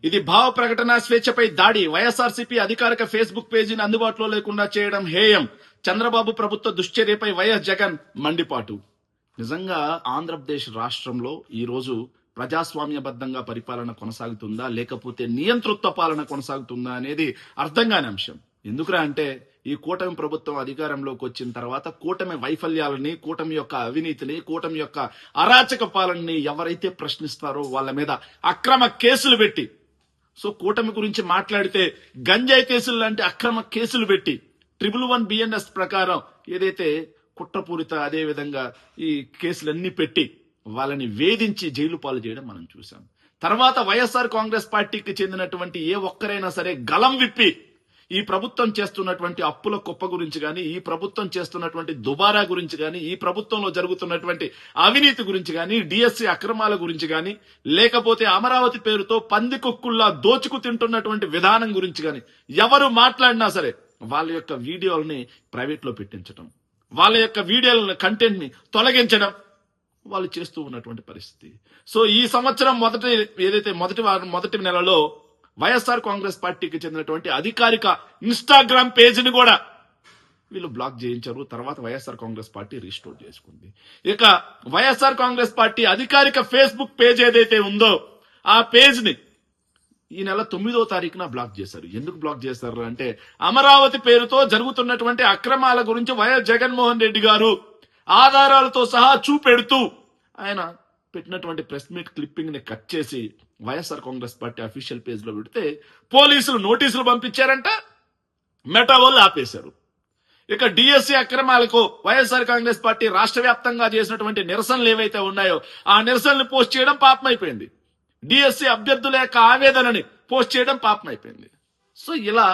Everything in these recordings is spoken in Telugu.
ఇది భావ ప్రకటన స్వేచ్ఛపై దాడి. వైఎస్ఆర్సీపీ అధికారిక ఫేస్బుక్ పేజీని అందుబాటులో లేకుండా చేయడం హేయం. చంద్రబాబు ప్రభుత్వ దుశ్చర్యపై వైఎస్ జగన్ మండిపాటు. నిజంగా ఆంధ్రప్రదేశ్ రాష్ట్రంలో ఈ రోజు ప్రజాస్వామ్యబద్ధంగా పరిపాలన కొనసాగుతుందా లేకపోతే నియంతృత్వ పాలన కొనసాగుతుందా అనేది అర్థం కాని అంశం. ఎందుకురా అంటే ఈ కూటమి ప్రభుత్వం అధికారంలోకి వచ్చిన తర్వాత కూటమి వైఫల్యాలని, కూటమి యొక్క అవినీతిని, కూటమి యొక్క అరాచక పాలనని ఎవరైతే ప్రశ్నిస్తారో వాళ్ళ మీద అక్రమ కేసులు పెట్టి, సో కూటమి గురించి మాట్లాడితే గంజాయి కేసులు లాంటి అక్రమ కేసులు పెట్టి 111 BNS ప్రకారం ఏదైతే కుట్రపూరిత అదే విధంగా ఈ కేసులన్నీ పెట్టి వాళ్ళని వేధించి జైలు పాలు చేయడం మనం చూసాం. తర్వాత వైఎస్ఆర్ కాంగ్రెస్ పార్టీకి చెందినటువంటి ఏ ఒక్కరైనా సరే గలం విప్పి ఈ ప్రభుత్వం చేస్తున్నటువంటి అప్పుల కుప్ప గురించి కానీ, ఈ ప్రభుత్వం చేస్తున్నటువంటి దుబారా గురించి కానీ, ఈ ప్రభుత్వంలో జరుగుతున్నటువంటి అవినీతి గురించి కానీ, డిఎస్సి అక్రమాల గురించి కానీ, లేకపోతే అమరావతి పేరుతో పందికొక్కుల్లా దోచుకు తింటున్నటువంటి విధానం గురించి కానీ ఎవరు మాట్లాడినా సరే వాళ్ళ యొక్క వీడియోలని ప్రైవేట్ లో పెట్టించడం, వాళ్ళ యొక్క వీడియోల కంటెంట్ ని తొలగించడం వాళ్ళు చేస్తూ ఉన్నటువంటి పరిస్థితి. సో ఈ సంవత్సరం మొదటి నెలలో వైఎస్ఆర్ కాంగ్రెస్ పార్టీకి చెందినటువంటి అధికారిక ఇన్స్టాగ్రామ్ పేజీని కూడా వీళ్ళు బ్లాక్ చేయించారు. తర్వాత వైఎస్ఆర్ కాంగ్రెస్ పార్టీ రీస్టోర్ చేసుకుంది. ఇక వైఎస్ఆర్ కాంగ్రెస్ పార్టీ అధికారిక ఫేస్బుక్ పేజ్ ఏదైతే ఉందో ఆ పేజ్ ని ఈ నెల 9వ తారీఖున బ్లాక్ చేశారు. ఎందుకు బ్లాక్ చేశారు అంటే అమరావతి పేరుతో జరుగుతున్నటువంటి అక్రమాల గురించి వైఎస్ జగన్మోహన్ రెడ్డి గారు ఆధారాలతో సహా చూపెడుతూ ఆయన పెట్టినటువంటి ప్రెస్ మీట్ క్లిప్పింగ్ ని కట్ చేసి YSR Congress party official page లో పెడితే పోలీసులు నోటీసులు పంపించారంట, మెటా వాళ్ళు ఆపేశారు. ఇక డిఎస్సి అక్రమాలకు వైఎస్ఆర్ కాంగ్రెస్ పార్టీ రాష్ట్ర వ్యాప్తంగా చేసినటువంటి నిరసనలు ఏవైతే ఉన్నాయో ఆ నిరసనలు పోస్ట్ చేయడం పాపమైపోయింది. డిఎస్సి అభ్యర్థుల యొక్క ఆవేదనని పోస్ట్ చేయడం పాపమైపోయింది. సో ఇలా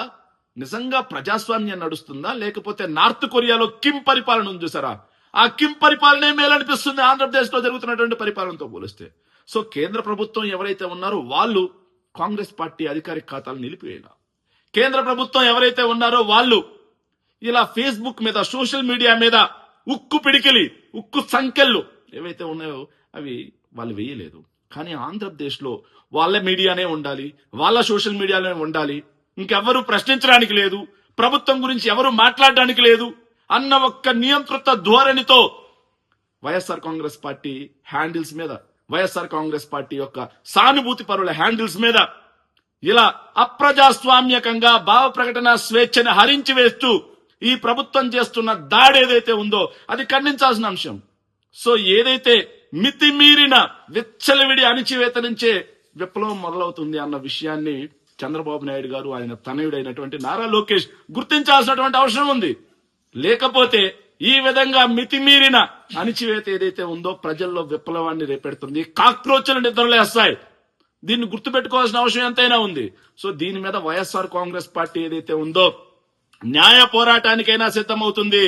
నిజంగా ప్రజాస్వామ్యం నడుస్తుందా లేకపోతే నార్త్ కొరియాలో కిమ్ పరిపాలన ఉంది చూసారా, ఆ కిమ్ పరిపాలనే మేలనిపిస్తుంది ఆంధ్రప్రదేశ్ లో జరుగుతున్నటువంటి పరిపాలనతో పోలిస్తే. సో కేంద్ర ప్రభుత్వం ఎవరైతే ఉన్నారో వాళ్ళు కాంగ్రెస్ పార్టీ అధికారిక ఖాతాలు నిలిపివేయాల. కేంద్ర ప్రభుత్వం ఎవరైతే ఉన్నారో వాళ్ళు ఇలా ఫేస్బుక్ మీద, సోషల్ మీడియా మీద ఉక్కు పిడికిలి, ఉక్కు సంఖ్యలు ఏవైతే ఉన్నాయో అవి వాళ్ళు వేయలేదు. కానీ ఆంధ్రప్రదేశ్ లో వాళ్ళ మీడియానే ఉండాలి, వాళ్ళ సోషల్ మీడియానే ఉండాలి, ఇంకెవరు ప్రశ్నించడానికి లేదు, ప్రభుత్వం గురించి ఎవరు మాట్లాడడానికి లేదు అన్న ఒక్క నియంత్రిత ధోరణితో వైఎస్ఆర్ కాంగ్రెస్ పార్టీ హ్యాండిల్స్ మీద, వైఎస్ఆర్ కాంగ్రెస్ పార్టీ యొక్క సానుభూతి పరుల హ్యాండిల్స్ మీద ఇలా అప్రజాస్వామ్యకంగా భావ ప్రకటన స్వేచ్ఛను హరించి వేస్తూ ఈ ప్రభుత్వం చేస్తున్న దాడి ఏదైతే ఉందో అది ఖండించాల్సిన అంశం. సో ఏదైతే మితిమీరిన విచ్చలవిడి అణిచివేత నుంచే విప్లవం మొదలవుతుంది అన్న విషయాన్ని చంద్రబాబు నాయుడు గారు, ఆయన తనయుడైనటువంటి నారా లోకేష్ గుర్తించాల్సినటువంటి అవసరం ఉంది. లేకపోతే ఈ విధంగా మితిమీరిన అణిచివేత ఏదైతే ఉందో ప్రజల్లో విప్లవాన్ని రేపెడుతుంది, కాక్రోచ్లు నిద్రలేస్తాయి. దీన్ని గుర్తుపెట్టుకోవాల్సిన అవసరం ఎంతైనా ఉంది. సో దీని మీద వైఎస్ఆర్ కాంగ్రెస్ పార్టీ ఏదైతే ఉందో న్యాయ పోరాటానికైనా సిద్ధమవుతుంది.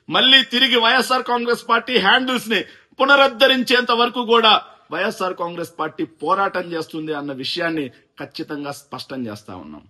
మళ్ళీ తిరిగి వైఎస్ఆర్ కాంగ్రెస్ పార్టీ హ్యాండిల్స్ ని పునరుద్ధరించేంత వరకు కూడా వైఎస్ఆర్ కాంగ్రెస్ పార్టీ పోరాటం చేస్తుంది అన్న విషయాన్ని ఖచ్చితంగా స్పష్టం చేస్తా ఉన్నాం.